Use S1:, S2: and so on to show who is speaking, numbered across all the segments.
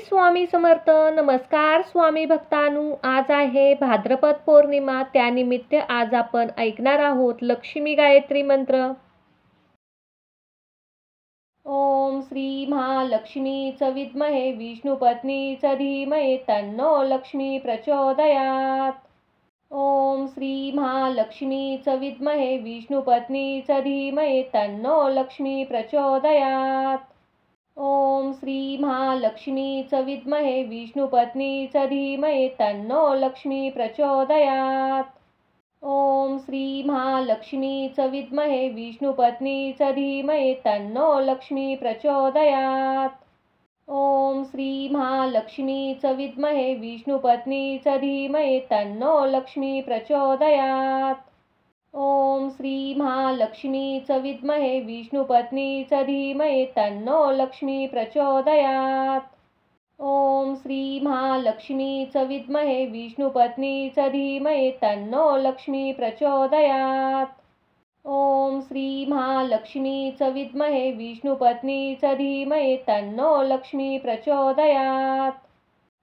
S1: स्वामी समर्थ. नमस्कार स्वामी भक्तांनो. आज आहे भाद्रपद पौर्णिमा. त्यानिमित्त आज आपण ऐकणार आहोत लक्ष्मी गायत्री मंत्र. ओम श्री महालक्ष्मीच विद्महे विष्णुपत्नीच धीमहि तन्नो लक्ष्मी प्रचोदयात्. ओम श्री महालक्ष्मीच विद्महे विष्णुपत्नीच धीमहि तन्नो लक्ष्मी प्रचोदयात्. ओम श्री महालक्ष्मीच विद्महे विष्णुपत्नीच धीमहि तन्नो लक्ष्मी प्रचोदयात्. ओम श्री महालक्ष्मीच विद्महे विष्णुपत्नीच धीमहि तन्नो लक्ष्मी प्रचोदयात्. ओम श्री महालक्ष्मीच विद्महे विष्णुपत्नीच धीमहि तन्नो लक्ष्मी प्रचोदयात्. ओम श्री महालक्ष्मीच विद्महे विष्णुपत्नीच धीमहि तन्नो लक्ष्मी प्रचोदयात्. ओम श्री महालक्ष्मीच विद्महे विष्णुपत्नीच धीमहि तन्नो लक्ष्मी प्रचोदयात्. ओम श्री महालक्ष्मीच विद्महे विष्णुपत्नीच धीमहि तन्नो लक्ष्मी प्रचोदयात्.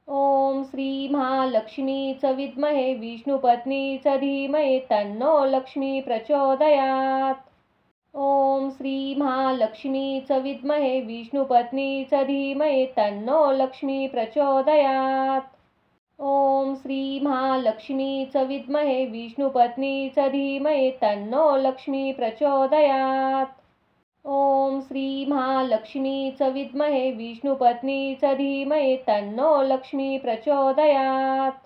S1: ओम श्री महालक्ष्मीच विद्महे विष्णुपत्नीच धीमहि तन्नो लक्ष्मी प्रचोदयात्. ओम श्री महालक्ष्मीच विद्महे विष्णुपत्नीच धीमहि तन्नो लक्ष्मी प्रचोदयात्. ओम श्री महालक्ष्मीच विद्महे विष्णुपत्नीच धीमहि तन्नो लक्ष्मी प्रचोदयात्. ओम श्री महालक्ष्मीच विद्महे विष्णुपत्नीच धीमहि तन्नो लक्ष्मी प्रचोदयात्.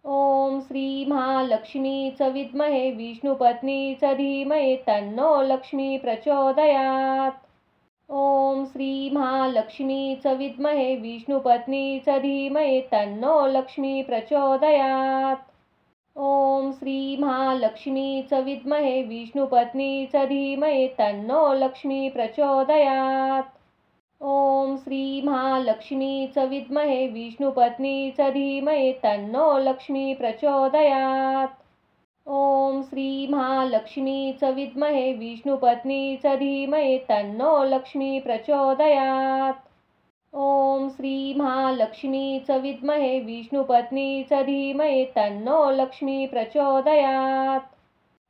S1: ओम श्री महालक्ष्मीच विद्महे विष्णुपत्नीच धीमहि तन्नो लक्ष्मी प्रचोदयात्. ओम श्री महालक्ष्मीच विद्महे विष्णुपत्नीच धीमहि तन्नो लक्ष्मी प्रचोदयात्. ओम श्री महालक्ष्मीच विद्महे विष्णुपत्नीच धीमहि तन्नो लक्ष्मी प्रचोदयात्. ओम श्री महालक्ष्मीच विद्महे विष्णुपत्नीच धीमहि तन्नो लक्ष्मी प्रचोदयात्. ओम श्री महालक्ष्मीच विद्महे विष्णुपत्नीच धीमहि तन्नो लक्ष्मी प्रचोदयात्. ओम श्री महालक्ष्मीच विद्महे विष्णुपत्नीच धीमहि तन्नो लक्ष्मी प्रचोदयात्.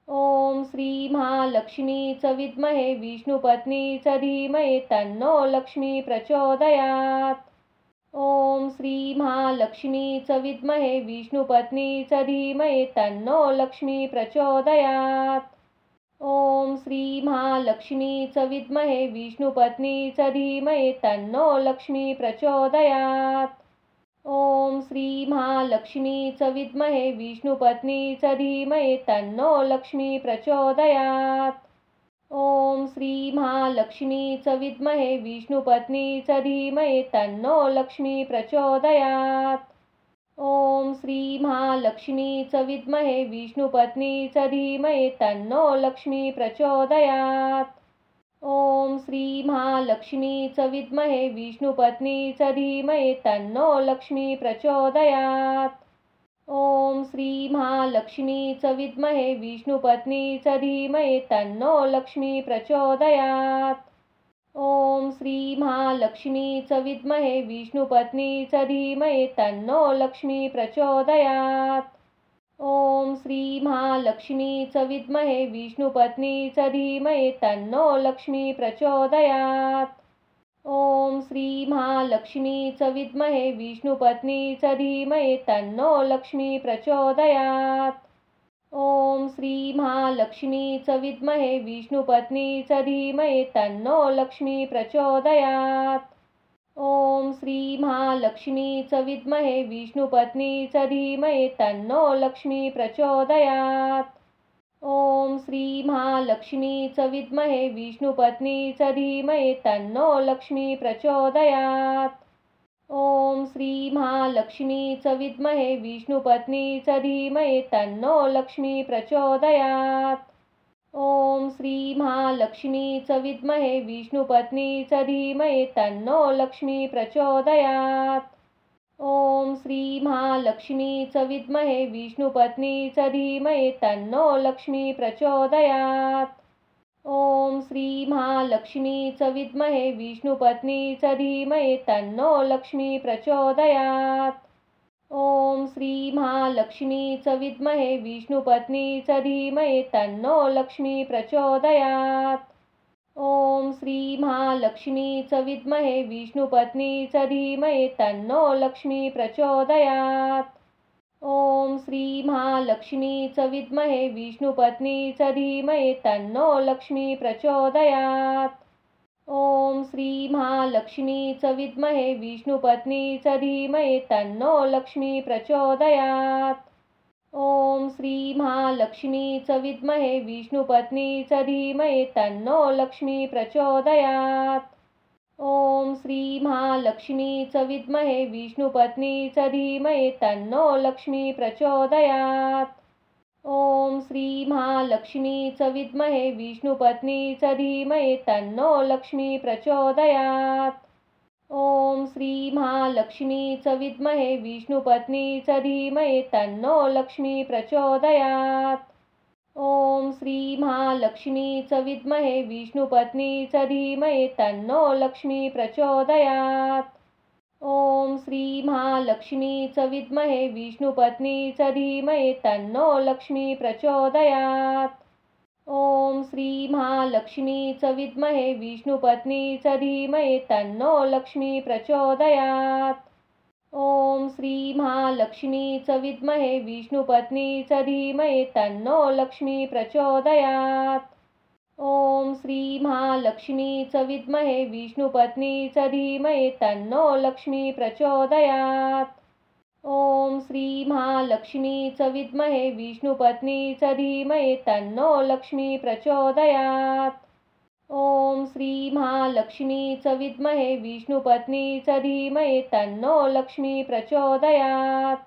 S1: ओम श्री महालक्ष्मीच विद्महे विष्णुपत्नीच धीमहि तन्नो लक्ष्मी प्रचोदयात्. ओम श्री महालक्ष्मीच विद्महे विष्णुपत्नीच धीमहि तन्नो लक्ष्मी प्रचोदयात्. ओम श्री महालक्ष्मीच विद्महे विष्णुपत्नीच धीमहि तन्नो लक्ष्मी प्रचोदयात्. ओम श्री महालक्ष्मीच विद्महे विष्णुपत्नीच धीमहि तन्नो लक्ष्मी प्रचोदयात्. ओम श्री महालक्ष्मीच विद्महे विष्णुपत्नीच धीमहि तन्नो लक्ष्मी प्रचोदयात्. ओम श्री महालक्ष्मीच विद्महे विष्णुपत्नीच धीमहि तन्नो लक्ष्मी प्रचोदयात्. ओम श्री महालक्ष्मीच विद्महे विष्णुपत्नीच धीमहि तन्नो लक्ष्मी प्रचोदयात्. ओम श्री महालक्ष्मीच विद्महे विष्णुपत्नीच धीमहि तन्नो लक्ष्मी प्रचोदयात्. ओम श्री महालक्ष्मीच विद्महे विष्णुपत्नीच धीमहि तन्नो लक्ष्मी प्रचोदयात्. ओम श्री महालक्ष्मीच विद्महे विष्णुपत्नीच धीमहि तन्नो लक्ष्मी प्रचोदयात्. ओम श्री महालक्ष्मीच विद्महे विष्णुपत्नीच धीमहि तन्नो लक्ष्मी प्रचोदयात्. ओम श्री महालक्ष्मीच विद्महे विष्णुपत्नीच धीमहि तन्नो लक्ष्मी प्रचोदयात्. ओम श्री महालक्ष्मीच विद्महे विष्णुपत्नीच धीमहि तन्नो लक्ष्मी प्रचोदयात्. ओम श्री महालक्ष्मीच विद्महे विष्णुपत्नीच धीमहि तन्नो लक्ष्मी प्रचोदयात्. ओम श्री महालक्ष्मीच विद्महे विष्णुपत्नीच धीमहि तन्नो लक्ष्मी प्रचोदयात्. ओम श्री महालक्ष्मीच विद्महे विष्णुपत्नीच धीमहि तन्नो लक्ष्मी प्रचोदयात्. ओम श्री महालक्ष्मीच विद्महे विष्णुपत्नीच धीमहि तन्नो लक्ष्मी प्रचोदयात्. ॐ श्री महालक्ष्मीच विद्महे विष्णुपत्नीच धीमहि तन्नो लक्ष्मी प्रचोदयात्। ॐ श्री महालक्ष्मीच विद्महे विष्णुपत्नीच धीमहि तन्नो लक्ष्मी प्रचोदयात्। ॐ श्री महालक्ष्मीच विद्महे विष्णुपत्नीच धीमहि तन्नो लक्ष्मी प्रचोदयात्। ॐ श्री महालक्ष्मीच विद्महे विष्णुपत्नीच धीमहि तन्नो लक्ष्मी प्रचोदयात्। ॐ श्री महालक्ष्मीच विद्महे विष्णुपत्नीच धीमहि तन्नो लक्ष्मी प्रचोदयात्। ॐ श्री महालक्ष्मीच विद्महे विष्णुपत्नीच धीमहि तन्नो लक्ष्मी प्रचोदयात्। ॐ श्री महालक्ष्मीच विद्महे विष्णुपत्नीच धीमहि तन्नो लक्ष्मी प्रचोदयात्। ॐ श्री महालक्ष्मीच विद्महे विष्णुपत्नीच धीमहि तन्नो लक्ष्मी प्रचोदयात्। ॐ श्री महालक्ष्मीच विद्महे विष्णुपत्नीच धीमहि तन्नो लक्ष्मी प्रचोदयात्। ॐ श्री महालक्ष्मीच विद्महे विष्णुपत्नीच धीमहि तन्नो लक्ष्मी प्रचोदयात्। ॐ श्री महालक्ष्मीच विद्महे विष्णुपत्नीच धीमहि तन्नो लक्ष्मी प्रचोदयात्। ॐ श्री महालक्ष्मीच विद्महे विष्णुपत्नीच धीमहि तन्नो लक्ष्मी प्रचोदयात्। ॐ श्री महालक्ष्मीच विद्महे विष्णुपत्नीच धीमहि तन्नो लक्ष्मी प्रचोदयात्। ॐ श्री महालक्ष्मीच विद्महे विष्णुपत्नीच धीमहि तन्नो लक्ष्मी प्रचोदयात्। ॐ श्री महालक्ष्मीच विद्महे विष्णुपत्नीच धीमहि तन्नो लक्ष्मी प्रचोदयात्। ॐ श्री महालक्ष्मीच विद्महे विष्णुपत्नीच धीमहि तन्नो लक्ष्मी प्रचोदयात्।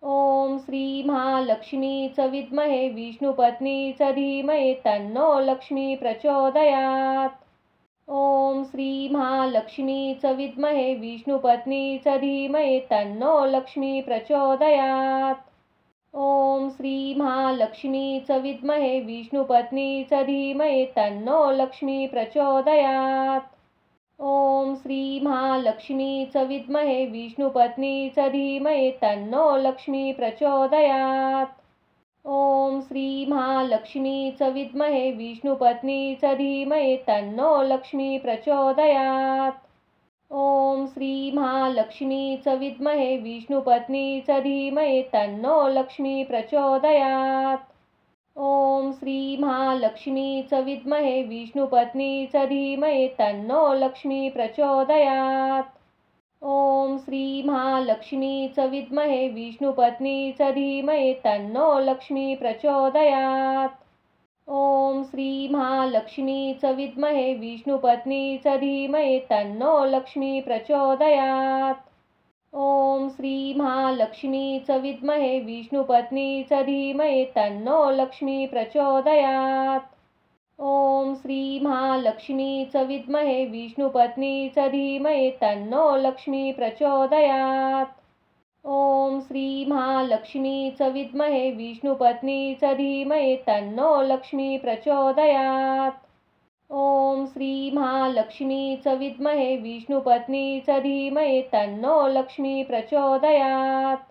S1: ॐ श्री महालक्ष्मीच विद्महे विष्णुपत्नीच धीमहि तन्नो लक्ष्मी प्रचोदयात्। ॐ श्री महालक्ष्मीच विद्महे विष्णुपत्नीच धीमहि तन्नो लक्ष्मी प्रचोदयात्। ॐ श्री महालक्ष्मीच विद्महे विष्णुपत्नीच धीमहि तन्नो लक्ष्मी प्रचोदयात्। ॐ श्री महालक्ष्मीच विद्महे विष्णुपत्नीच धीमहि तन्नो लक्ष्मी प्रचोदयात्। ॐ श्री महालक्ष्मीच विद्महे विष्णुपत्नीच धीमहि तन्नो लक्ष्मी प्रचोदयात्। ॐ श्री महालक्ष्मीच विद्महे विष्णुपत्नीच धीमहि तन्नो लक्ष्मी प्रचोदयात्। ॐ श्री महालक्ष्मीच विद्महे विष्णुपत्नीच धीमहि तन्नो लक्ष्मी प्रचोदयात्। ॐ श्री महालक्ष्मीच विद्महे विष्णुपत्नीच धीमहि तन्नो लक्ष्मी प्रचोदयात्। ॐ श्री महालक्ष्मीच विद्महे विष्णुपत्नीच धीमहि तन्नो लक्ष्मी प्रचोदयात्। ॐ श्री महालक्ष्मीच विद्महे विष्णुपत्नीच धीमहि तन्नो लक्ष्मी प्रचोदयात्। ॐ श्री महालक्ष्मीच विद्महे विष्णुपत्नीच धीमहि तन्नो लक्ष्मी प्रचोदयात्। ॐ श्री महालक्ष्मीच विद्महे विष्णुपत्नीच धीमहि तन्नो लक्ष्मी प्रचोदयात्। ॐ श्री महालक्ष्मीच विद्महे विष्णुपत्नीच धीमहि तन्नो लक्ष्मी प्रचोदयात्।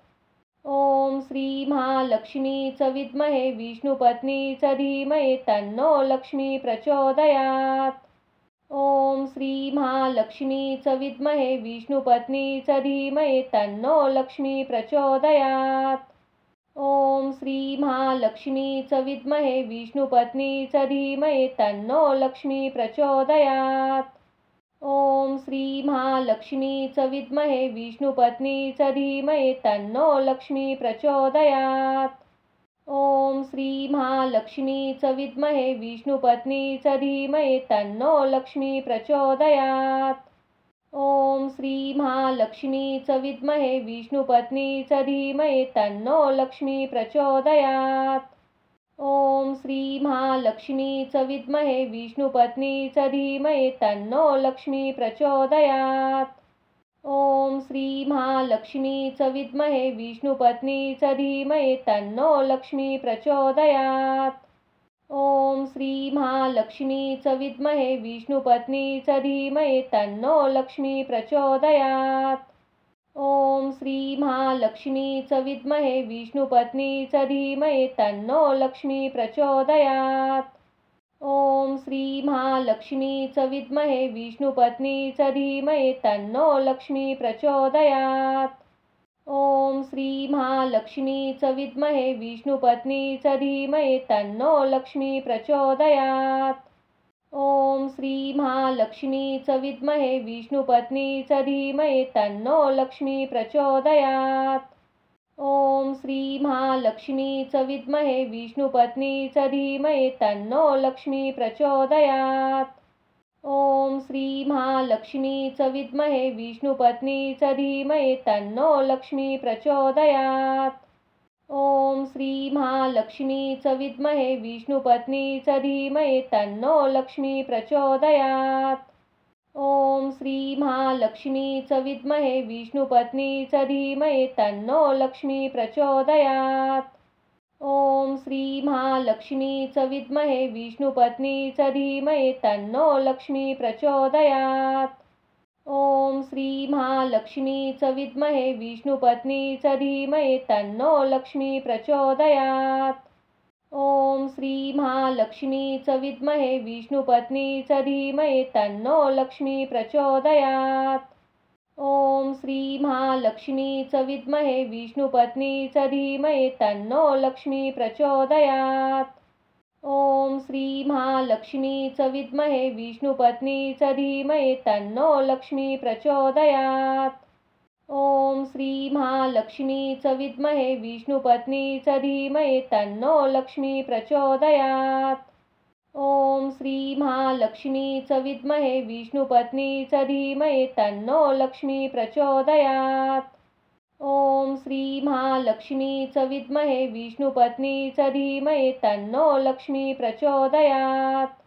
S1: ॐ श्री महालक्ष्मीच विद्महे विष्णुपत्नीच धीमहि तन्नो लक्ष्मी प्रचोदयात्। ॐ श्री महालक्ष्मीच विद्महे विष्णुपत्नीच धीमहि तन्नो लक्ष्मी प्रचोदयात्। ॐ श्री महालक्ष्मीच विद्महे विष्णुपत्नीच धीमहि तन्नो लक्ष्मी प्रचोदयात्। ॐ श्री महालक्ष्मीच विद्महे विष्णुपत्नीच धीमहि तन्नो लक्ष्मी प्रचोदयात्। ॐ श्री महालक्ष्मीच विद्महे विष्णुपत्नीच धीमहि तन्नो लक्ष्मी प्रचोदयात्। ॐ श्री महालक्ष्मीच विद्महे विष्णुपत्नीच धीमहि तन्नो लक्ष्मी प्रचोदयात्। ॐ श्री महालक्ष्मीच विद्महे विष्णुपत्नीच धीमहि तन्नो लक्ष्मी प्रचोदयात्। ॐ श्री महालक्ष्मीच विद्महे विष्णुपत्नीच धीमहि तन्नो लक्ष्मी प्रचोदयात्। ॐ श्री महालक्ष्मीच विद्महे विष्णुपत्नीच धीमहि तन्नो लक्ष्मी प्रचोदयात्। ॐ श्री महालक्ष्मीच विद्महे विष्णुपत्नीच धीमहि तन्नो लक्ष्मी प्रचोदयात्। ॐ श्री महालक्ष्मीच विद्महे विष्णुपत्नीच धीमहि तन्नो लक्ष्मी प्रचोदयात्। ॐ श्री महालक्ष्मीच विद्महे विष्णुपत्नीच धीमहि तन्नो लक्ष्मी प्रचोदयात्। ॐ श्री महालक्ष्मीच विद्महे विष्णुपत्नीच धीमहि तन्नो लक्ष्मी प्रचोदयात्। ॐ श्री महालक्ष्मीच विद्महे विष्णुपत्नीच धीमहि तन्नो लक्ष्मी प्रचोदयात्। ॐ श्री महालक्ष्मीच विद्महे विष्णुपत्नीच धीमहि तन्नो लक्ष्मी प्रचोदयात्। ॐ श्री महालक्ष्मीच विद्महे विष्णुपत्नीच धीमहि तन्नो लक्ष्मी प्रचोदयात्। ॐ श्री महालक्ष्मीच विद्महे विष्णुपत्नीच धीमहि तन्नो लक्ष्मी प्रचोदयात्। ॐ श्री महालक्ष्मीच विद्महे विष्णुपत्नीच धीमहि तन्नो लक्ष्मी प्रचोदयात्। ॐ श्री महालक्ष्मीच विद्महे विष्णुपत्नीच धीमहि तन्नो लक्ष्मी प्रचोदयात्। ॐ श्री महालक्ष्मीच विद्महे विष्णुपत्नीच धीमहि तन्नो लक्ष्मी प्रचोदयात्। ॐ श्री महालक्ष्मीच विद्महे विष्णुपत्नीच धीमहि तन्नो लक्ष्मी प्रचोदयात्। ॐ श्री महालक्ष्मीच विद्महे विष्णुपत्नीच धीमहि तन्नो लक्ष्मी प्रचोदयात्। ॐ श्री महालक्ष्मीच विद्महे विष्णुपत्नीच धीमहि तन्नो लक्ष्मी प्रचोदयात्। ॐ श्री महालक्ष्मीच विद्महे विष्णुपत्नीच धीमहि तन्नो लक्ष्मी प्रचोदयात्। ॐ श्री महालक्ष्मीच विद्महे विष्णुपत्नीच धीमहि तन्नो लक्ष्मी प्रचोदयात्।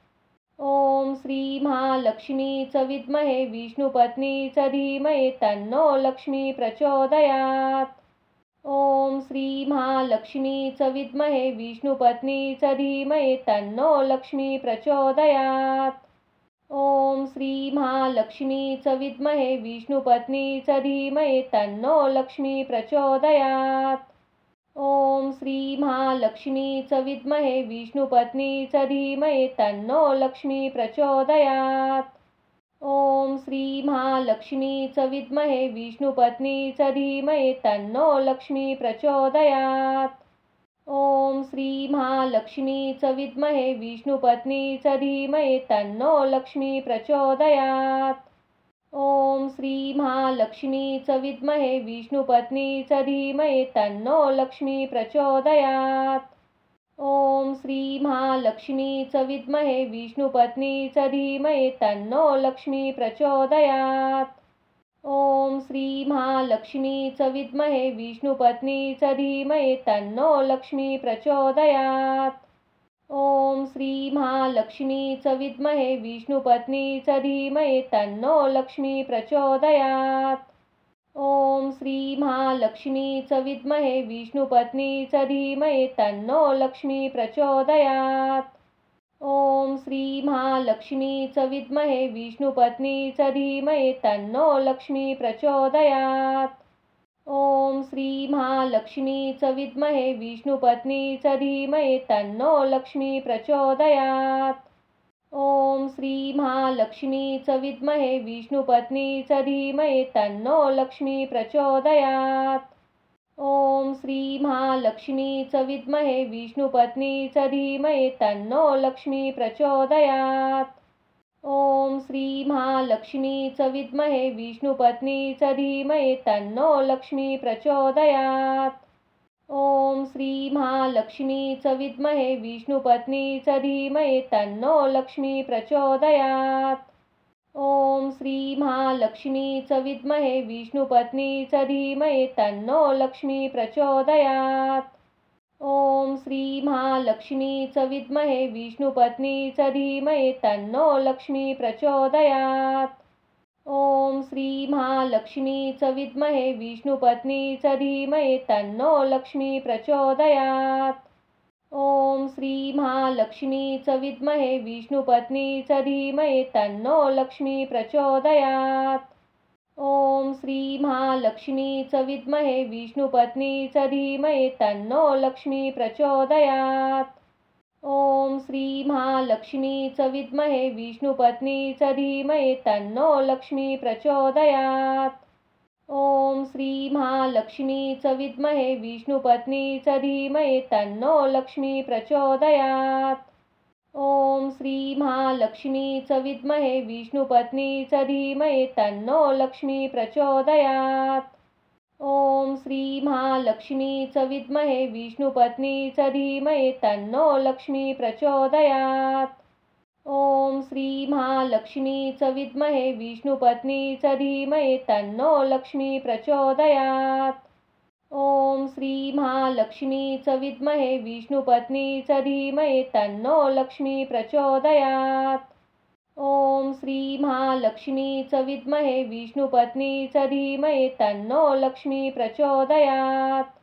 S1: ॐ श्री महालक्ष्मीच विद्महे विष्णुपत्नीच धीमहि तन्नो लक्ष्मी प्रचोदयात्। ॐ श्री महालक्ष्मीच विद्महे विष्णुपत्नीच धीमहि तन्नो लक्ष्मी प्रचोदयात्। ॐ श्री महालक्ष्मीच विद्महे विष्णुपत्नीच धीमहि तन्नो लक्ष्मी प्रचोदयात्। ॐ श्री महालक्ष्मीच विद्महे विष्णुपत्नीच धीमहि तन्नो लक्ष्मी प्रचोदयात्। ॐ श्री महालक्ष्मीच विद्महे विष्णुपत्नीच धीमहि तन्नो लक्ष्मी प्रचोदयात्। ॐ श्री महालक्ष्मीच विद्महे विष्णुपत्नीच धीमहि तन्नो लक्ष्मी प्रचोदयात्। ॐ श्री महालक्ष्मीच विद्महे विष्णुपत्नीच धीमहि तन्नो लक्ष्मी प्रचोदयात्। ॐ श्री महालक्ष्मीच विद्महे विष्णुपत्नीच धीमहि तन्नो लक्ष्मी प्रचोदयात्। ॐ श्री महालक्ष्मीच विद्महे विष्णुपत्नीच धीमहि तन्नो लक्ष्मी प्रचोदयात्। ॐ श्री महालक्ष्मीच विद्महे विष्णुपत्नीच धीमहि तन्नो लक्ष्मी प्रचोदयात्। ॐ श्री महालक्ष्मीच विद्महे विष्णुपत्नीच धीमहि तन्नो लक्ष्मी प्रचोदयात्। ॐ श्री महालक्ष्मीच विद्महे विष्णुपत्नीच धीमहि तन्नो लक्ष्मी प्रचोदयात्। ॐ श्री महालक्ष्मीच विद्महे विष्णुपत्नीच धीमहि तन्नो लक्ष्मी प्रचोदयात्। ॐ श्री महालक्ष्मीच विद्महे विष्णुपत्नीच धीमहि तन्नो लक्ष्मी प्रचोदयात्। ॐ श्री महालक्ष्मीच विद्महे विष्णुपत्नीच धीमहि तन्नो लक्ष्मी प्रचोदयात्। ॐ श्री महालक्ष्मीच विद्महे विष्णुपत्नीच धीमहि तन्नो लक्ष्मी प्रचोदयात्। ॐ श्री महालक्ष्मीच विद्महे विष्णुपत्नीच धीमहि तन्नो लक्ष्मी प्रचोदयात्। ॐ श्री महालक्ष्मीच विद्महे विष्णुपत्नीच धीमहि तन्नो लक्ष्मी प्रचोदयात्। ॐ श्री महालक्ष्मीच विद्महे विष्णुपत्नीच धीमहि तन्नो लक्ष्मी प्रचोदयात्। ॐ श्री महालक्ष्मीच विद्महे विष्णुपत्नीच धीमहि तन्नो लक्ष्मी प्रचोदयात्। ओम श्री महालक्ष्मीच विद्महे विष्णुपत्नीच धीमहि तन्नो लक्ष्मी प्रचोदयात्। ओम श्री महालक्ष्मीच विद्महे विष्णुपत्नीच धीमहि तन्नो लक्ष्मी प्रचोदयात्। ओम श्री महालक्ष्मीच विद्महे विष्णुपत्नीच धीमहि तन्नो लक्ष्मी प्रचोदयात्। ओम श्री महालक्ष्मीच विद्महे विष्णुपत्नीच धीमहि तन्नो लक्ष्मी प्रचोदयात्। ओम श्री महालक्ष्मीच विद्महे विष्णुपत्नीच धीमहि तन्नो लक्ष्मी प्रचोदयात्। ओम श्री महालक्ष्मीच विद्महे विष्णुपत्नीच धीमहि तन्नो लक्ष्मी प्रचोदयात्। ओम श्री महालक्ष्मीच विद्महे विष्णुपत्नीच धीमहि तन्नो लक्ष्मी प्रचोदयात्। ओम श्री महालक्ष्मीच विद्महे विष्णुपत्नीच धीमहि तन्नो लक्ष्मी प्रचोदयात्। ओम श्री महालक्ष्मीच विद्महे विष्णुपत्नीच धीमहि तन्नो लक्ष्मी प्रचोदयात्।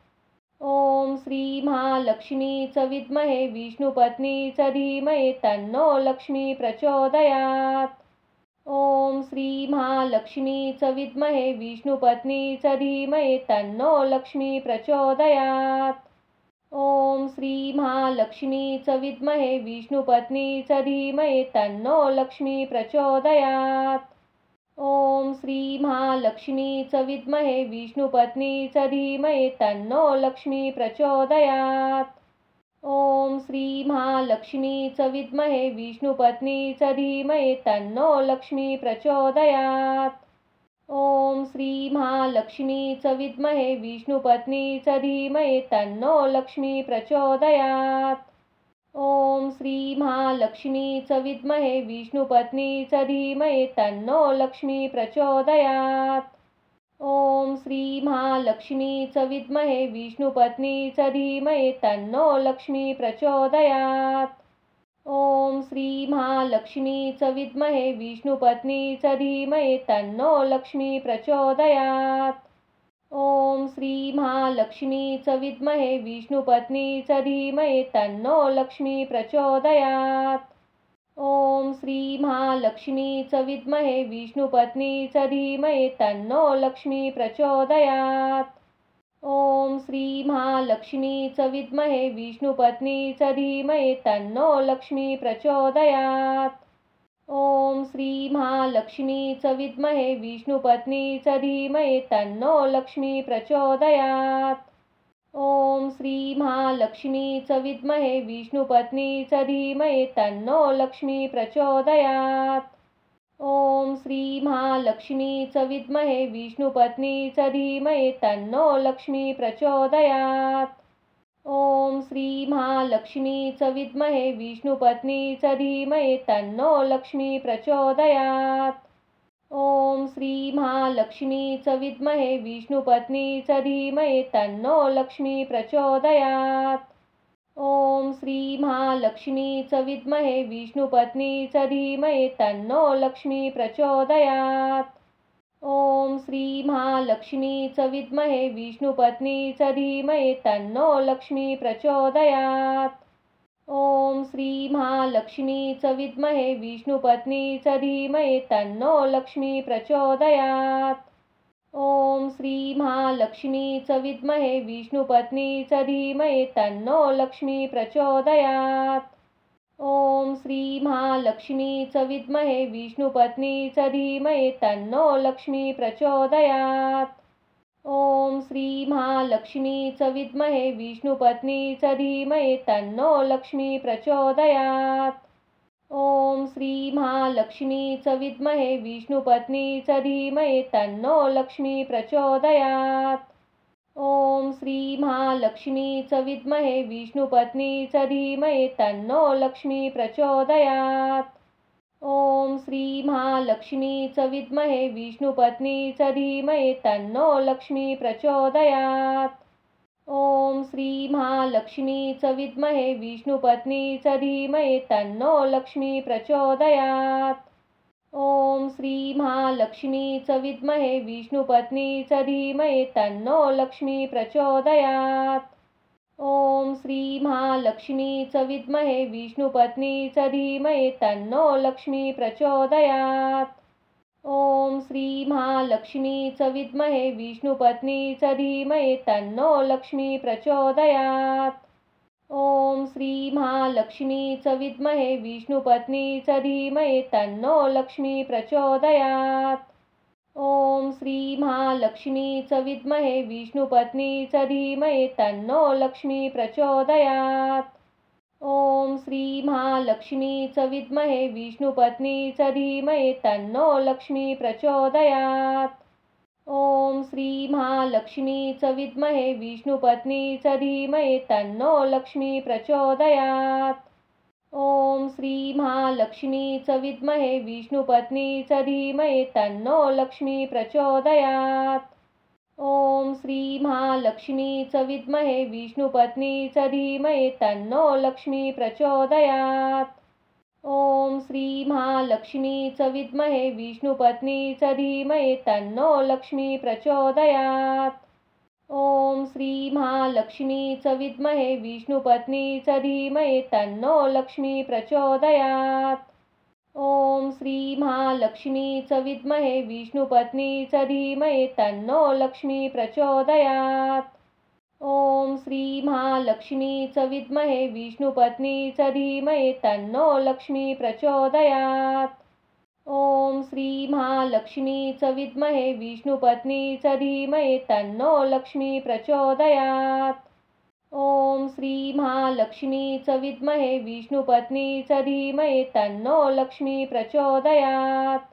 S1: ओम श्री महालक्ष्मीच विद्महे विष्णुपत्नीच धीमहि तन्नो लक्ष्मी प्रचोदयात्। ओम श्री महालक्ष्मीच विद्महे विष्णुपत्नीच धीमहि तन्नो लक्ष्मी प्रचोदयात्। ओम श्री महालक्ष्मीच विद्महे विष्णुपत्नीच धीमहि तन्नो लक्ष्मी प्रचोदयात्। ओम श्री महालक्ष्मीच विद्महे विष्णुपत्नीच धीमहि तन्नो लक्ष्मी प्रचोदयात्। ओम श्री महालक्ष्मीच विद्महे विष्णुपत्नीच धीमहि तन्नो लक्ष्मी प्रचोदयात्। ओम श्री महालक्ष्मीच विद्महे विष्णुपत्नीच धीमहि तन्नो लक्ष्मी प्रचोदयात्। ओम श्री महालक्ष्मीच विद्महे विष्णुपत्नीच धीमहि तन्नो लक्ष्मी प्रचोदयात्। ओम श्री महालक्ष्मीच विद्महे विष्णुपत्नीच धीमहि तन्नो लक्ष्मी प्रचोदयात्। ओम श्री महालक्ष्मीच विद्महे विष्णुपत्नीच धीमहि तन्नो लक्ष्मी प्रचोदयात्। ओम श्री महालक्ष्मीच विद्महे विष्णुपत्नीच धीमहि तन्नो लक्ष्मी प्रचोदयात्। ओम श्री महालक्ष्मीच विद्महे विष्णुपत्नीच धीमहि तन्नो लक्ष्मी प्रचोदयात्। ओम श्री महालक्ष्मीच विद्महे विष्णुपत्नीच धीमहि तन्नो लक्ष्मी प्रचोदयात्। ओम श्री महालक्ष्मीच विद्महे विष्णुपत्नीच धीमहि तन्नो लक्ष्मी प्रचोदयात्। ओम श्री महालक्ष्मीच विद्महे विष्णुपत्नीच धीमहि तन्नो लक्ष्मी प्रचोदयात्। ओम श्री महालक्ष्मीच विद्महे विष्णुपत्नीच धीमहि तन्नो लक्ष्मी प्रचोदयात्। ओम श्री महालक्ष्मीच विद्महे विष्णुपत्नीच धीमहि तन्नो लक्ष्मी प्रचोदयात्। ओम श्री महालक्ष्मीच विद्महे विष्णुपत्नीच धीमहि तन्नो लक्ष्मी प्रचोदयात्। ओम श्री महालक्ष्मीच विद्महे विष्णुपत्नीच धीमहि तन्नो लक्ष्मी प्रचोदयात्। ओम श्री महालक्ष्मीच विद्महे विष्णुपत्नीच धीमहि तन्नो लक्ष्मी प्रचोदयात्। ओम श्री महालक्ष्मीच विद्महे विष्णुपत्नीच धीमहि तन्नो लक्ष्मी प्रचोदयात्। ओम श्री महालक्ष्मीच विद्महे विष्णुपत्नीच धीमहि तन्नो लक्ष्मी प्रचोदयात्। ओम श्री महालक्ष्मीच विद्महे विष्णुपत्नीच धीमहि तन्नो लक्ष्मी प्रचोदयात्। ओम श्री महालक्ष्मीच विद्महे विष्णुपत्नीच धीमहि तन्नो लक्ष्मी प्रचोदयात्। ओम श्री महालक्ष्मीच विद्महे विष्णुपत्नीच धीमहि तन्नो लक्ष्मी प्रचोदयात्। ओम श्री महालक्ष्मीच विद्महे विष्णुपत्नीच धीमहि तन्नो लक्ष्मी प्रचोदयात्। ओम श्री महालक्ष्मीच विद्महे विष्णुपत्नीच धीमहि तन्नो लक्ष्मी प्रचोदयात्। ओम श्री महालक्ष्मीच विद्महे विष्णुपत्नीच धीमहि तन्नो लक्ष्मी प्रचोदयात्। ओम श्री महालक्ष्मीच विद्महे विष्णुपत्नीच धीमहि तन्नो लक्ष्मी प्रचोदयात्। ओम श्री महालक्ष्मीच विद्महे विष्णुपत्नीच धीमहि तन्नो लक्ष्मी प्रचोदयात्. ओम श्री महालक्ष्मीच विद्महे विष्णुपत्नीच धीमहि तन्नो लक्ष्मी प्रचोदयात्. ओम श्री महालक्ष्मीच विद्महे विष्णुपत्नीच धीमहि तन्नो लक्ष्मी प्रचोदयात्. ओम श्री महालक्ष्मीच विद्महे विष्णुपत्नीच धीमहि तन्नो लक्ष्मी प्रचोदयात्. ओम श्री महालक्ष्मीच विद्महे विष्णुपत्नीच धीमहि तन्नो लक्ष्मी प्रचोदयात्. ओम श्री महालक्ष्मीच विद्महे विष्णुपत्नीच धीमहि तन्नो लक्ष्मी प्रचोदयात्. ओम श्री महालक्ष्मीच विद्महे विष्णुपत्नीच धीमहि तन्नो लक्ष्मी प्रचोदयात्. ओम श्री महालक्ष्मीच विद्महे विष्णुपत्नीच धीमहि तन्नो लक्ष्मी प्रचोदयात्. ओम श्री महालक्ष्मीच विद्महे विष्णुपत्नीच धीमहि तन्नो लक्ष्मी प्रचोदयात्. ओम श्री महालक्ष्मीच विद्महे विष्णुपत्नीच धीमहि तन्नो लक्ष्मी प्रचोदयात्. ओम श्री महालक्ष्मीच विद्महे विष्णुपत्नीच धीमहि तन्नो लक्ष्मी प्रचोदयात्. ओम श्री महालक्ष्मीच विद्महे विष्णुपत्नीच धीमहि तन्नो लक्ष्मी प्रचोदयात्. ओम श्री महालक्ष्मीच विद्महे विष्णुपत्नीच धीमहि तन्नो लक्ष्मी प्रचोदयात्. ओम श्री महालक्ष्मीच विद्महे विष्णुपत्नीच धीमहि तन्नो लक्ष्मी प्रचोदयात्.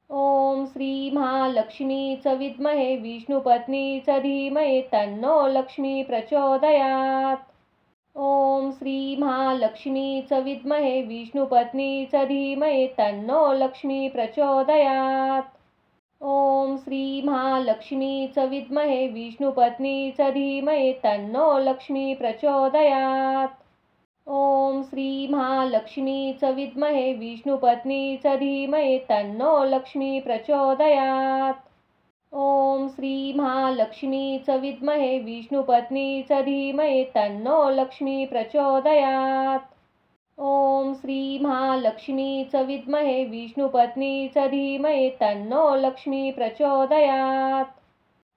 S1: ओम श्री महालक्ष्मीच विद्महे विष्णुपत्नीच धीमहि तन्नो लक्ष्मी प्रचोदयात्. ओम श्री महालक्ष्मीच विद्महे विष्णुपत्नीच धीमहि तन्नो लक्ष्मी प्रचोदयात्. ओम श्री महालक्ष्मीच विद्महे विष्णुपत्नीच धीमहि तन्नो लक्ष्मी प्रचोदयात्. ओम श्री महालक्ष्मीच विद्महे विष्णुपत्नीच धीमहि तन्नो लक्ष्मी प्रचोदयात्. ओम श्री महालक्ष्मीच विद्महे विष्णुपत्नीच धीमहि तन्नो लक्ष्मी प्रचोदयात्. ओम श्री महालक्ष्मीच विद्महे विष्णुपत्नीच धीमहि तन्नो लक्ष्मी प्रचोदयात्.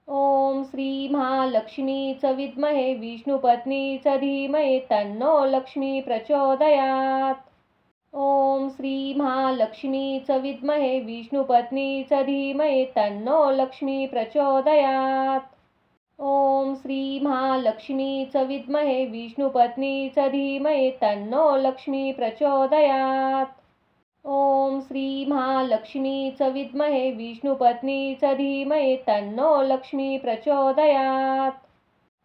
S1: ओम श्री महालक्ष्मीच विद्महे विष्णुपत्नीच धीमहि तन्नो लक्ष्मी प्रचोदयात्. ओम श्री महालक्ष्मीच विद्महे विष्णुपत्नीच धीमहि तन्नो लक्ष्मी प्रचोदयात्. ओम श्री महालक्ष्मीच विद्महे विष्णुपत्नीच धीमहि तन्नो लक्ष्मी प्रचोदयात्. ओम श्री महालक्ष्मीच विद्महे विष्णुपत्नीच धीमहि तन्नो लक्ष्मी प्रचोदयात्.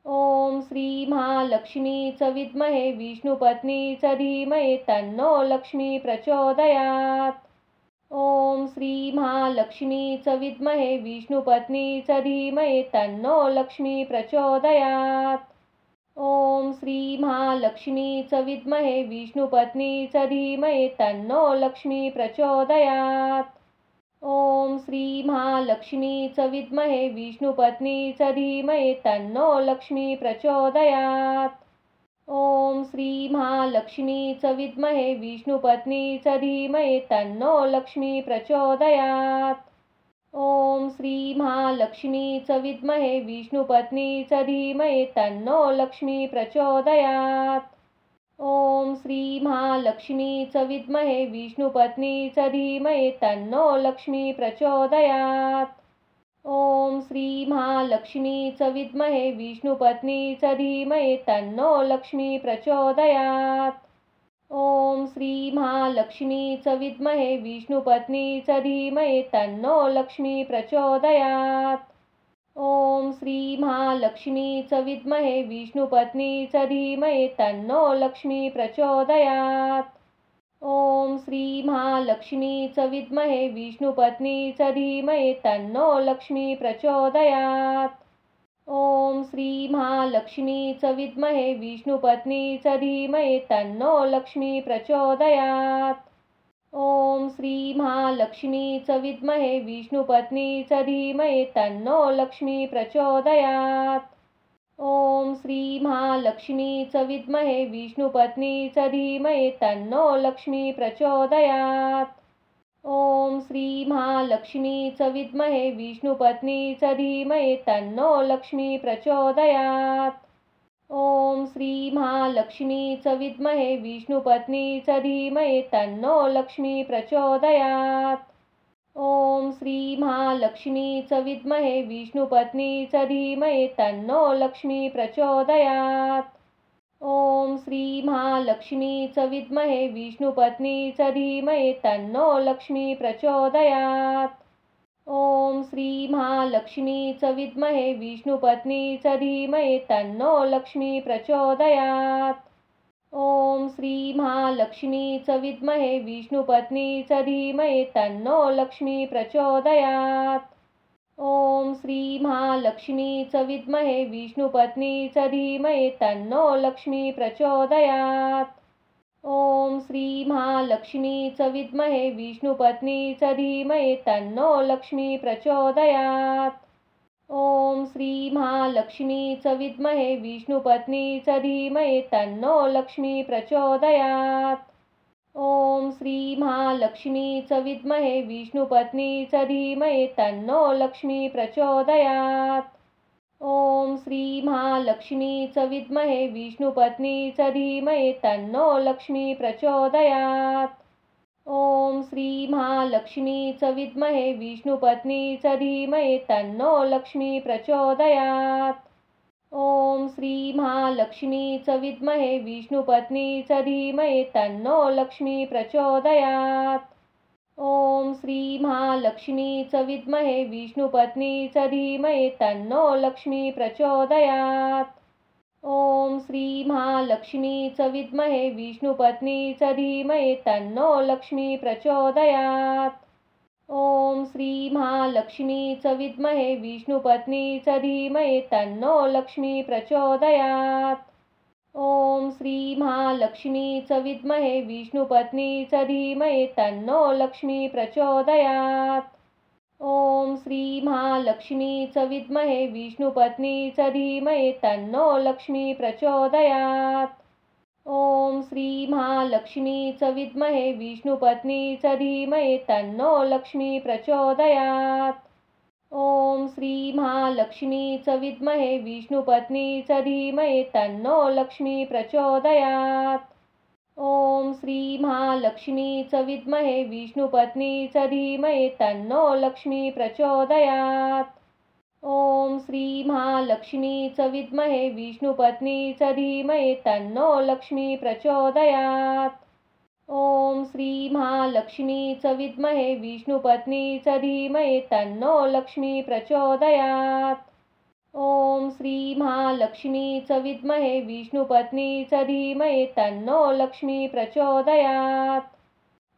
S1: ओम श्री महालक्ष्मीच विद्महे विष्णुपत्नीच धीमहि तन्नो लक्ष्मी प्रचोदयात्. ओम श्री महालक्ष्मीच विद्महे विष्णुपत्नीच धीमहि तन्नो लक्ष्मी प्रचोदयात्. ओम श्री महालक्ष्मीच विद्महे विष्णुपत्नीच धीमहि तन्नो लक्ष्मी प्रचोदयात्. ओम श्री महालक्ष्मीच विद्महे विष्णुपत्नीच धीमहि तन्नो लक्ष्मी प्रचोदयात्. ओम श्री महालक्ष्मीच विद्महे विष्णुपत्नीच धीमहि तन्नो लक्ष्मी प्रचोदयात्. ओम श्री महालक्ष्मीच विद्महे विष्णुपत्नीच धीमहि तन्नो लक्ष्मी प्रचोदयात्. ओम श्री महालक्ष्मीच विद्महे विष्णुपत्नीच धीमहि तन्नो लक्ष्मी प्रचोदयात्. ओम श्री महालक्ष्मीच विद्महे विष्णुपत्नीच धीमहि तन्नो लक्ष्मी प्रचोदयात्. ओम श्री महालक्ष्मीच विद्महे विष्णुपत्नीच धीमहि तन्नो लक्ष्मी प्रचोदयात्. ओम श्री महालक्ष्मीच विद्महे विष्णुपत्नीच धीमहि तन्नो लक्ष्मी प्रचोदयात्. ओम श्री महालक्ष्मीच विद्महे विष्णुपत्नीच धीमहि तन्नो लक्ष्मी प्रचोदयात्. ओम श्री महालक्ष्मीच विद्महे विष्णुपत्नीच धीमहि तन्नो लक्ष्मी प्रचोदयात्. ओम श्री महालक्ष्मीच विद्महे विष्णुपत्नीच धीमहि तन्नो लक्ष्मी प्रचोदयात्. ओम श्री महालक्ष्मीच विद्महे विष्णुपत्नीच धीमहि तन्नो लक्ष्मी प्रचोदयात्. ओम श्री महालक्ष्मीच विद्महे विष्णुपत्नीच धीमहि तन्नो लक्ष्मी प्रचोदयात्. ओम श्री महालक्ष्मीच विद्महे विष्णुपत्नीच धीमहि तन्नो लक्ष्मी प्रचोदयात्. ओम श्री महालक्ष्मीच विद्महे विष्णुपत्नीच धीमहि तन्नो लक्ष्मी प्रचोदयात्. ओम श्री महालक्ष्मीच विद्महे विष्णुपत्नीच धीमहि तन्नो लक्ष्मी प्रचोदयात्. ओम श्री महालक्ष्मीच विद्महे विष्णुपत्नीच धीमहि तन्नो लक्ष्मी प्रचोदयात्. ओम श्री महालक्ष्मीच विद्महे विष्णुपत्नीच धीमहि तन्नो लक्ष्मी प्रचोदयात्. ओम श्री महालक्ष्मीच विद्महे विष्णुपत्नीच धीमहि तन्नो लक्ष्मी प्रचोदयात्. ओम श्री महालक्ष्मीच विद्महे विष्णुपत्नीच धीमहि तन्नो लक्ष्मी प्रचोदयात्. ओम श्री महालक्ष्मीच विद्महे विष्णुपत्नीच धीमहि तन्नो लक्ष्मी प्रचोदयात्. ओम श्री महालक्ष्मीच विद्महे विष्णुपत्नीच धीमहि तन्नो लक्ष्मी प्रचोदयात्. ओम श्री महालक्ष्मीच विद्महे विष्णुपत्नीच धीमहि तन्नो लक्ष्मी प्रचोदयात्. ओम श्री महालक्ष्मीच विद्महे विष्णुपत्नीच धीमहि तन्नो लक्ष्मी प्रचोदयात्. ओम श्री महालक्ष्मीच विद्महे विष्णुपत्नीच धीमहि तन्नो लक्ष्मी प्रचोदयात्. ओम श्री महालक्ष्मीच विद्महे विष्णुपत्नीच धीमहि तन्नो लक्ष्मी प्रचोदयात्. ओम श्री महालक्ष्मीच विद्महे विष्णुपत्नीच धीमहि तन्नो लक्ष्मी प्रचोदयात्. ओम श्री महालक्ष्मीच विद्महे विष्णुपत्नीच धीमहि तन्नो लक्ष्मी प्रचोदयात्. ओम श्री महालक्ष्मीच विद्महे विष्णुपत्नीच धीमहि तन्नो लक्ष्मी प्रचोदयात्. ओम श्री महालक्ष्मीच विद्महे विष्णुपत्नीच धीमहि तन्नो लक्ष्मी प्रचोदयात्. ओम श्री महालक्ष्मीच विद्महे विष्णुपत्नीच धीमहि तन्नो लक्ष्मी प्रचोदयात्. ओम श्री महालक्ष्मीच विद्महे विष्णुपत्नीच धीमहि तन्नो लक्ष्मी प्रचोदयात्. ओम श्री महालक्ष्मीच विद्महे विष्णुपत्नीच धीमहि तन्नो लक्ष्मी प्रचोदयात्. ओम श्री महालक्ष्मीच विद्महे विष्णुपत्नीच धीमहि तन्नो लक्ष्मी प्रचोदयात्. ओम श्री महालक्ष्मीच विद्महे विष्णुपत्नीच धीमहि तन्नो लक्ष्मी प्रचोदयात्. ओम श्री महालक्ष्मीच विद्महे विष्णुपत्नीच धीमहि तन्नो लक्ष्मी प्रचोदयात्.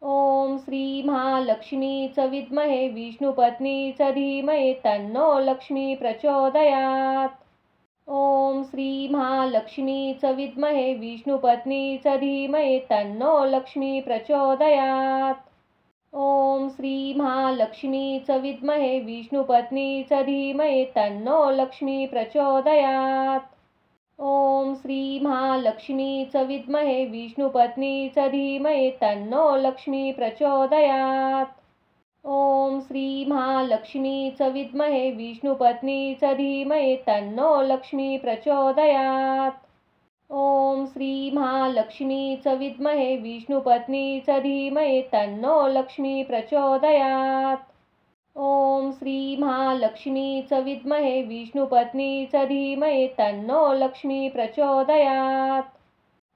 S1: ओम श्री महालक्ष्मीच विद्महे विष्णुपत्नीच धीमहि तन्नो लक्ष्मी प्रचोदयात्. ओम श्री महालक्ष्मीच विद्महे विष्णुपत्नीच धीमहि तन्नो लक्ष्मी प्रचोदयात्. ओम श्री महालक्ष्मीच विद्महे विष्णुपत्नीच धीमहि तन्नो लक्ष्मी प्रचोदयात्. ओम श्री महालक्ष्मीच विद्महे विष्णुपत्नीच धीमहि तन्नो लक्ष्मी प्रचोदयात्. ओम श्री महालक्ष्मीच विद्महे विष्णुपत्नीच धीमहि तन्नो लक्ष्मी प्रचोदयात्. ओम श्री महालक्ष्मीच विद्महे विष्णुपत्नीच धीमहि तन्नो लक्ष्मी प्रचोदयात्. ओम श्री महालक्ष्मीच विद्महे विष्णुपत्नीच धीमहि तन्नो लक्ष्मी प्रचोदयात्.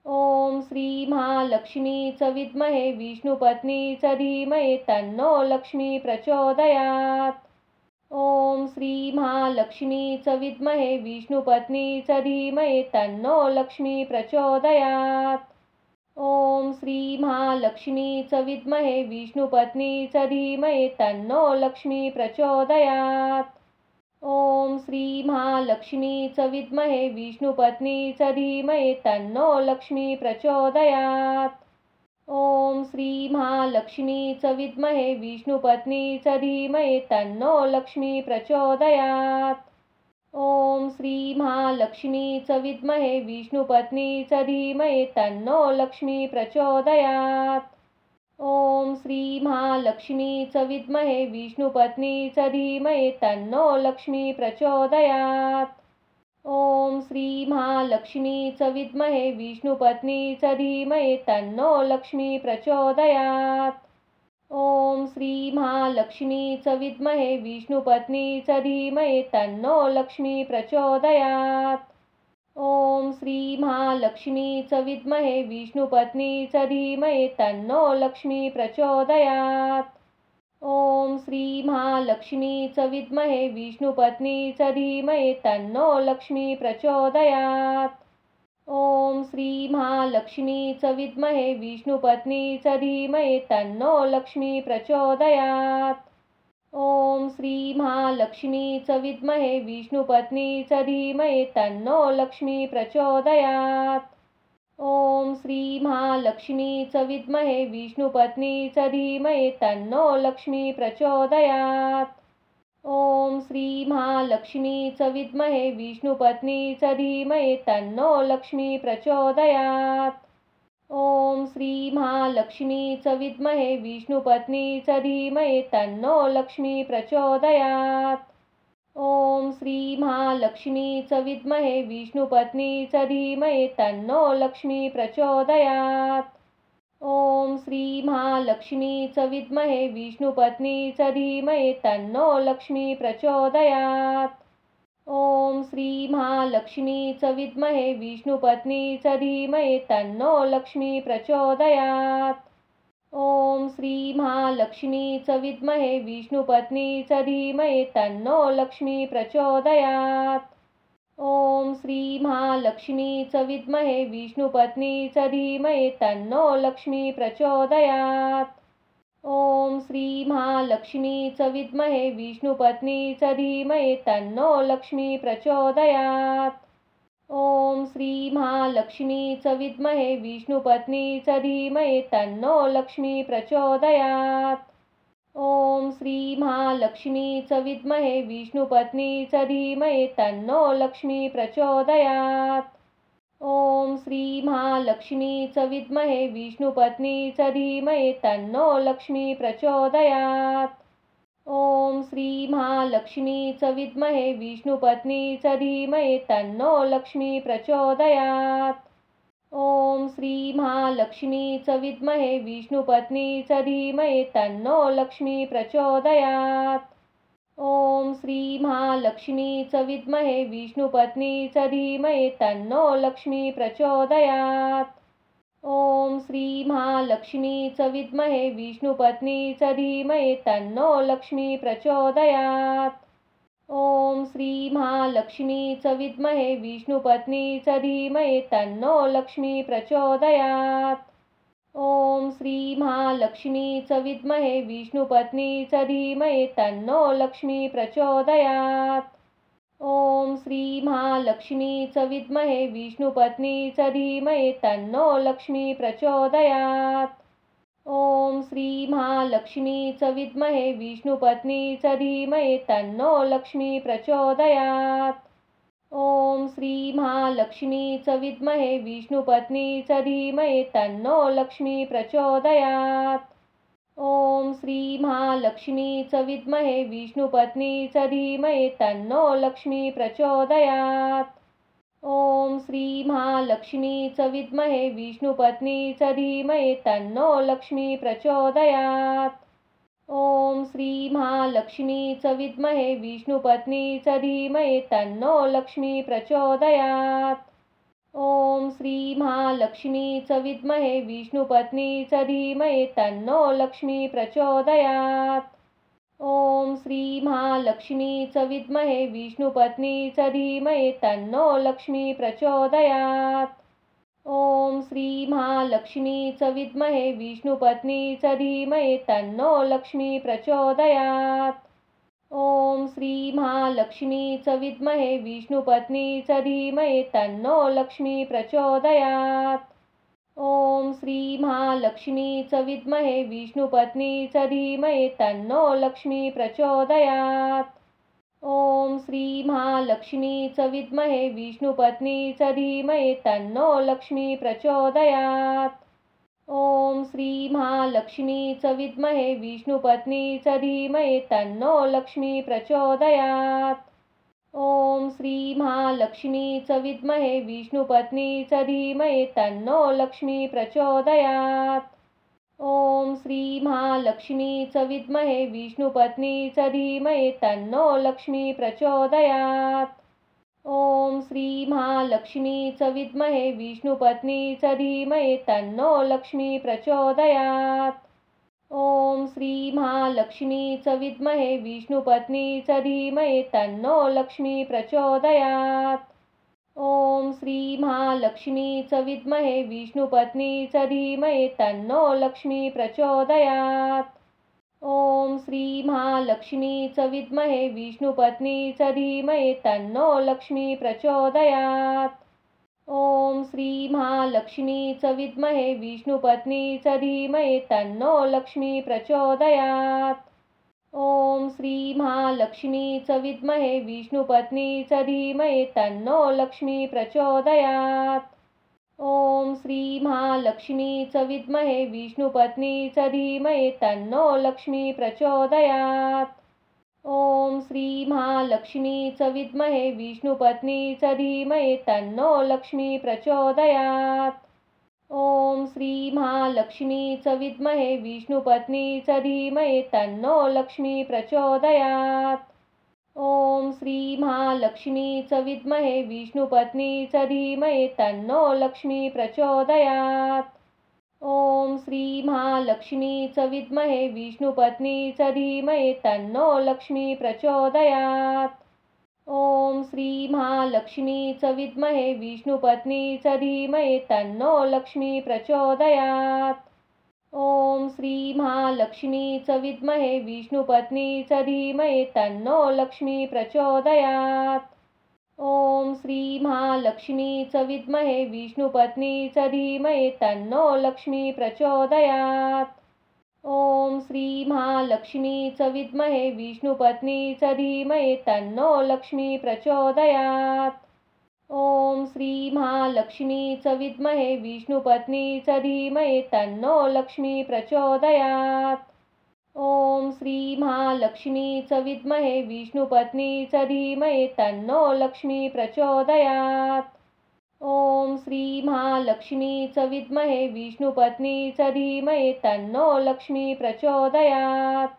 S1: ओम श्री महालक्ष्मीच विद्महे विष्णुपत्नीच धीमहि तन्नो लक्ष्मी प्रचोदयात्. ओम श्री महालक्ष्मीच विद्महे विष्णुपत्नीच धीमहि तन्नो लक्ष्मी प्रचोदयात्. ओम श्री महालक्ष्मीच विद्महे विष्णुपत्नीच धीमहि तन्नो लक्ष्मी प्रचोदयात्. ओम श्री महालक्ष्मीच विद्महे विष्णुपत्नीच धीमहि तन्नो लक्ष्मी प्रचोदयात्. ओम श्री महालक्ष्मीच विद्महे विष्णुपत्नीच धीमहि तन्नो लक्ष्मी प्रचोदयात्. ओम श्री महालक्ष्मीच विद्महे विष्णुपत्नीच धीमहि तन्नो लक्ष्मी प्रचोदयात्। ओम श्री महालक्ष्मीच विद्महे विष्णुपत्नीच धीमहि तन्नो लक्ष्मी प्रचोदयात्। ओम श्री महालक्ष्मीच विद्महे विष्णुपत्नीच धीमहि तन्नो लक्ष्मी प्रचोदयात्। ओम श्री महालक्ष्मीच विद्महे विष्णुपत्नीच धीमहि तन्नो लक्ष्मी प्रचोदयात्। ओम श्री महालक्ष्मीच विद्महे विष्णुपत्नीच धीमहि तन्नो लक्ष्मी प्रचोदयात्। ओम श्री महालक्ष्मीच विद्महे विष्णुपत्नीच धीमहि तन्नो लक्ष्मी प्रचोदयात्। ओम श्री महालक्ष्मीच विद्महे विष्णुपत्नीच धीमहि तन्नो लक्ष्मी प्रचोदयात्। ओम श्री महालक्ष्मीच विद्महे विष्णुपत्नीच धीमहि तन्नो लक्ष्मी प्रचोदयात्। ओम श्री महालक्ष्मीच विद्महे विष्णुपत्नीच धीमहि तन्नो लक्ष्मी प्रचोदयात्। ओम श्री महालक्ष्मीच विद्महे विष्णुपत्नीच धीमहि तन्नो लक्ष्मी प्रचोदयात्। ओम श्री महालक्ष्मीच विद्महे विष्णुपत्नीच धीमहि तन्नो लक्ष्मी प्रचोदयात्। ओम श्री महालक्ष्मीच विद्महे विष्णुपत्नीच धीमहि तन्नो लक्ष्मी प्रचोदयात्। ओम श्री महालक्ष्मीच विद्महे विष्णुपत्नीच धीमहि तन्नो लक्ष्मी प्रचोदयात्। ओम श्री महालक्ष्मीच विद्महे विष्णुपत्नीच धीमहि तन्नो लक्ष्मी प्रचोदयात्। ओम श्री महालक्ष्मीच विद्महे विष्णुपत्नीच धीमहि तन्नो लक्ष्मी प्रचोदयात्। ओम श्री महालक्ष्मीच विद्महे विष्णुपत्नीच धीमहि तन्नो लक्ष्मी प्रचोदयात्। ओम श्री महालक्ष्मीच विद्महे विष्णुपत्नीच धीमहि तन्नो लक्ष्मी प्रचोदयात्। ओम श्री महालक्ष्मीच विद्महे विष्णुपत्नीच धीमहि तन्नो लक्ष्मी प्रचोदयात्। ओम श्री महालक्ष्मीच विद्महे विष्णुपत्नीच धीमहि तन्नो लक्ष्मी प्रचोदयात्। ओम श्री महालक्ष्मीच विद्महे विष्णुपत्नीच धीमहि तन्नो लक्ष्मी प्रचोदयात्। ओम श्री महालक्ष्मीच विद्महे विष्णुपत्नीच धीमहि तन्नो लक्ष्मी प्रचोदयात्। ओम श्री महालक्ष्मीच विद्महे विष्णुपत्नीच धीमहि तन्नो लक्ष्मी प्रचोदयात्। ओम श्री महालक्ष्मीच विद्महे विष्णुपत्नीच धीमहि तन्नो लक्ष्मी प्रचोदयात्। ओम श्री महालक्ष्मीच विद्महे विष्णुपत्नीच धीमहि तन्नो लक्ष्मी प्रचोदयात्। ओम श्री महालक्ष्मीच विद्महे विष्णुपत्नीच धीमहि तन्नो लक्ष्मी प्रचोदयात्। ओम श्री महालक्ष्मीच विद्महे विष्णुपत्नीच धीमहि तन्नो लक्ष्मी प्रचोदयात्। ओम श्री महालक्ष्मीच विद्महे विष्णुपत्नीच धीमहि तन्नो लक्ष्मी प्रचोदयात्। ओम श्री महालक्ष्मीच विद्महे विष्णुपत्नीच धीमहि तन्नो लक्ष्मी प्रचोदयात्। ओम श्री महालक्ष्मीच विद्महे विष्णुपत्नीच धीमहि तन्नो लक्ष्मी प्रचोदयात्। ओम श्री महालक्ष्मीच विद्महे विष्णुपत्नीच धीमहि तन्नो लक्ष्मी प्रचोदयात्। ओम श्री महालक्ष्मीच विद्महे विष्णुपत्नीच धीमहि तन्नो लक्ष्मी प्रचोदयात्। ओम श्री महालक्ष्मीच विद्महे विष्णुपत्नीच धीमहि तन्नो लक्ष्मी प्रचोदयात्। ओम श्री महालक्ष्मीच विद्महे विष्णुपत्नीच धीमहि तन्नो लक्ष्मी प्रचोदयात्। ओम श्री महालक्ष्मीच विद्महे विष्णुपत्नीच धीमहि तन्नो लक्ष्मी प्रचोदयात्। ओम श्री महालक्ष्मीच विद्महे विष्णुपत्नीच धीमहि तन्नो लक्ष्मी प्रचोदयात्। ओम श्री महालक्ष्मीच विद्महे विष्णुपत्नीच धीमहि तन्नो लक्ष्मी प्रचोदयात्। ओम श्री महालक्ष्मीच विद्महे विष्णुपत्नीच धीमहि तन्नो लक्ष्मी प्रचोदयात्। ॐ श्री महालक्ष्मीच विद्महे विष्णुपत्नीच धीमहि तन्नो लक्ष्मी प्रचोदयात्। ॐ श्री महालक्ष्मीच विद्महे विष्णुपत्नीच धीमहि तन्नो लक्ष्मी प्रचोदयात्। ॐ श्री महालक्ष्मीच विद्महे विष्णुपत्नीच धीमहि तन्नो लक्ष्मी प्रचोदयात्। ॐ श्री महालक्ष्मीच विद्महे विष्णुपत्नीच धीमहि तन्नो लक्ष्मी प्रचोदयात्। ॐ श्री महालक्ष्मीच विद्महे विष्णुपत्नीच धीमहि तन्नो लक्ष्मी प्रचोदयात्। ॐ श्री महालक्ष्मीच विद्महे विष्णुपत्नीच धीमहि तन्नो लक्ष्मी प्रचोदयात्। ॐ श्री महालक्ष्मीच विद्महे विष्णुपत्नीच धीमहि तन्नो लक्ष्मी प्रचोदयात्। ॐ श्री महालक्ष्मीच विद्महे विष्णुपत्नीच धीमहि तन्नो लक्ष्मी प्रचोदयात्। ॐ श्री महालक्ष्मीच विद्महे विष्णुपत्नीच धीमहि तन्नो लक्ष्मी प्रचोदयात्। ॐ श्री महालक्ष्मीच विद्महे विष्णुपत्नीच धीमहि तन्नो लक्ष्मी प्रचोदयात्। ॐ श्री महालक्ष्मीच विद्महे विष्णुपत्नीच धीमहि तन्नो लक्ष्मी प्रचोदयात्। ॐ श्री महालक्ष्मीच विद्महे विष्णुपत्नीच धीमहि तन्नो लक्ष्मी प्रचोदयात्। ॐ श्री महालक्ष्मीच विद्महे विष्णुपत्नीच धीमहि तन्नो लक्ष्मी प्रचोदयात्। ॐ श्री महालक्ष्मीच विद्महे विष्णुपत्नीच धीमहि तन्नो लक्ष्मी प्रचोदयात्। ॐ श्री महालक्ष्मीच विद्महे विष्णुपत्नीच धीमहि तन्नो लक्ष्मी प्रचोदयात्। ॐ श्री महालक्ष्मीच विद्महे विष्णुपत्नीच धीमहि तन्नो लक्ष्मी प्रचोदयात्। ॐ श्री महालक्ष्मीच विद्महे विष्णुपत्नीच धीमहि तन्नो लक्ष्मी प्रचोदयात्। ॐ श्री महालक्ष्मीच विद्महे विष्णुपत्नीच धीमहि तन्नो लक्ष्मी प्रचोदयात्। ॐ श्री महालक्ष्मीच विद्महे विष्णुपत्नीच धीमहि तन्नो लक्ष्मी प्रचोदयात्। ॐ श्री महालक्ष्मीच विद्महे विष्णुपत्नीच धीमहि तन्नो लक्ष्मी प्रचोदयात्। ॐ श्री महालक्ष्मीच विद्महे विष्णुपत्नीच धीमहि तन्नो लक्ष्मी प्रचोदयात्। ॐ श्री महालक्ष्मीच विद्महे विष्णुपत्नीच धीमहि तन्नो लक्ष्मी प्रचोदयात्।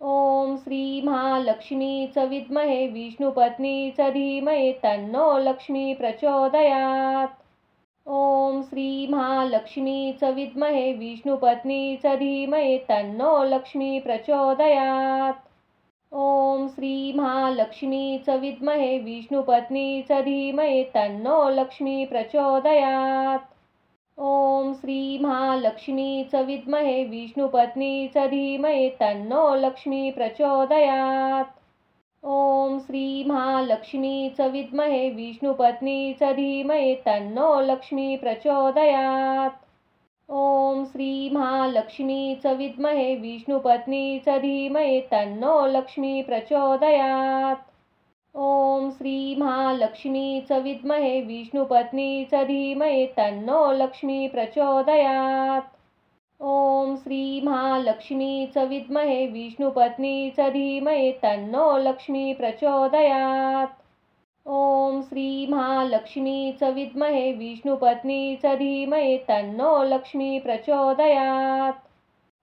S1: ॐ श्री महालक्ष्मीच विद्महे विष्णुपत्नीच धीमहि तन्नो लक्ष्मी प्रचोदयात्। ॐ श्री महालक्ष्मीच विद्महे विष्णुपत्नीच धीमहि तन्नो लक्ष्मी प्रचोदयात्। ॐ श्री महालक्ष्मीच विद्महे विष्णुपत्नीच धीमहि तन्नो लक्ष्मी प्रचोदयात्। ॐ श्री महालक्ष्मीच विद्महे विष्णुपत्नीच धीमहि तन्नो लक्ष्मी प्रचोदयात्। ॐ श्री महालक्ष्मीच विद्महे विष्णुपत्नीच धीमहि तन्नो लक्ष्मी प्रचोदयात्। ॐ श्री महालक्ष्मीच विद्महे विष्णुपत्नीच धीमहि तन्नो लक्ष्मी प्रचोदयात्। ॐ श्री महालक्ष्मीच विद्महे विष्णुपत्नीच धीमहि तन्नो लक्ष्मी प्रचोदयात्। ॐ श्री महालक्ष्मीच विद्महे विष्णुपत्नीच धीमहि तन्नो लक्ष्मी प्रचोदयात्। ॐ श्री महालक्ष्मीच विद्महे विष्णुपत्नीच धीमहि तन्नो लक्ष्मी प्रचोदयात्।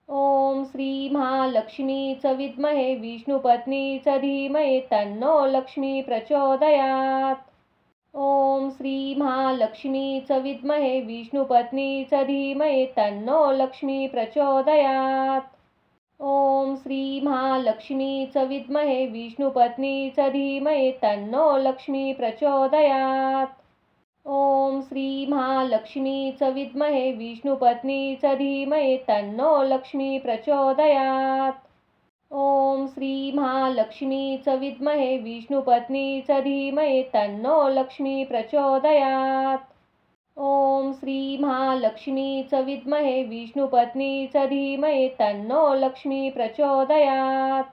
S1: ॐ श्री महालक्ष्मीच विद्महे विष्णुपत्नीच धीमहि तन्नो लक्ष्मी प्रचोदयात्। ॐ श्री महालक्ष्मीच विद्महे विष्णुपत्नीच धीमहि तन्नो लक्ष्मी प्रचोदयात्। ॐ श्री महालक्ष्मीच विद्महे विष्णुपत्नीच धीमहि तन्नो लक्ष्मी प्रचोदयात्। ॐ श्री महालक्ष्मीच विद्महे विष्णुपत्नीच धीमहि तन्नो लक्ष्मी प्रचोदयात्। ॐ श्री महालक्ष्मीच विद्महे विष्णुपत्नीच धीमहि तन्नो लक्ष्मी प्रचोदयात्। ॐ श्री महालक्ष्मीच विद्महे विष्णुपत्नीच धीमहि तन्नो लक्ष्मी प्रचोदयात्।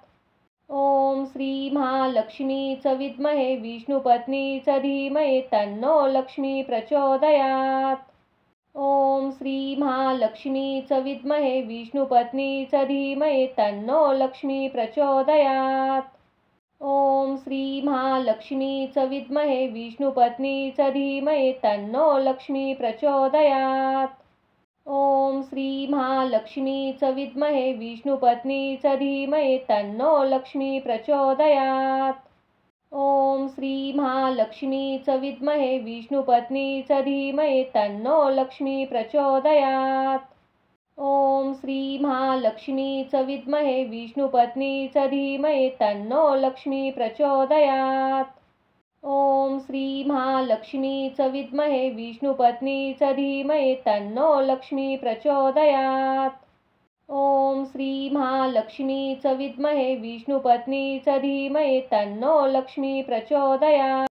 S1: ॐ श्री महालक्ष्मीच विद्महे विष्णुपत्नीच धीमहि तन्नो लक्ष्मी प्रचोदयात्। ॐ श्री महालक्ष्मीच विद्महे विष्णुपत्नीच धीमहि तन्नो लक्ष्मी प्रचोदयात्। ॐ श्री महालक्ष्मीच विद्महे विष्णुपत्नीच धीमहि तन्नो लक्ष्मी प्रचोदयात्। ॐ श्री महालक्ष्मीच विद्महे विष्णुपत्नीच धीमहि तन्नो लक्ष्मी प्रचोदयात्। ॐ श्री महालक्ष्मीच विद्महे विष्णुपत्नीच धीमहि तन्नो लक्ष्मी प्रचोदयात्। ॐ श्री महालक्ष्मीच विद्महे विष्णुपत्नीच धीमहि तन्नो लक्ष्मी प्रचोदयात्। ॐ श्री महालक्ष्मीच विद्महे विष्णुपत्नीच धीमहि तन्नो लक्ष्मी प्रचोदयात्। ॐ श्री महालक्ष्मीच विद्महे विष्णुपत्नीच धीमहि तन्नो लक्ष्मी प्रचोदयात्।